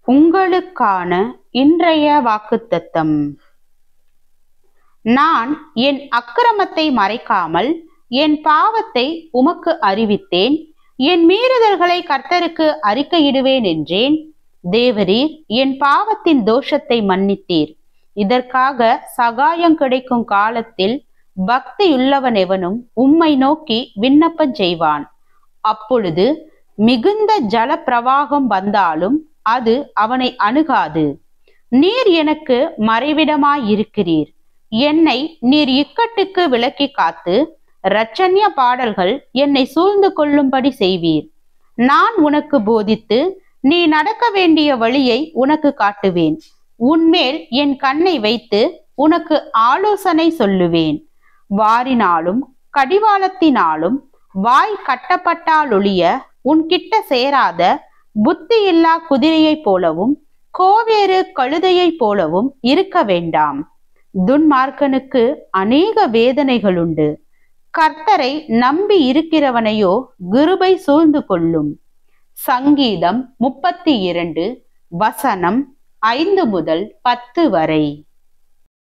உங்களுக்கான இன்றைய வாக்குத்தத்தம். நான் என் அக்கிரமத்தை மறைக்காமல் என் பாவத்தை உமக்கு அறிவித்தேன். என் மீறுதல்களை கர்த்தருக்கு அறிக்கையிடுவேன் என்றேன். தேவரீர் என் பாவத்தின் தோஷத்தை மன்னித்தீர். இதற்காக சகாயம் கிடைக்கும் காலத்தில் பக்தியுள்ளவனெவனும் உம்மை நோக்கி விண்ணப்பம் செய்வான். அப்பொழுது மிகுந்த ஜல பிரவாகம் வந்தாலும் அது அவனை அணுகாது. நீர் எனக்கு மறைவிடமாயிருக்கிறீர். என்னை நீர் இக்கட்டுக்கு விலக்கி காத்து இரட்சண்ய பாடல்கள் என்னை சூழ்ந்து கொள்ளும்படி செய்வீர். நான் உனக்கு போதித்து நீ நடக்க வேண்டிய வழியை உனக்கு காட்டுவேன். உன்மேல் என் கண்ணை வைத்து உனக்கு ஆலோசனை சொல்லுவேன். வாரினாலும் கடிவாளத்தினாலும் வாய் கட்டப்பட்டாலொழிய உன்கிட்ட சேராத புத்தியில்லா குதிரையைப் போலவும் கோவேறு கழுதையைப் போலவும் இருக்க வேண்டாம். துன்மார்க்கனுக்கு அநேக வேதனைகளுண்டு. கர்த்தரை நம்பி இருக்கிறவனையோ கிருபை சூழ்ந்து கொள்ளும். சங்கீதம் 32 வசனம் 5 முதல் 10 வரை.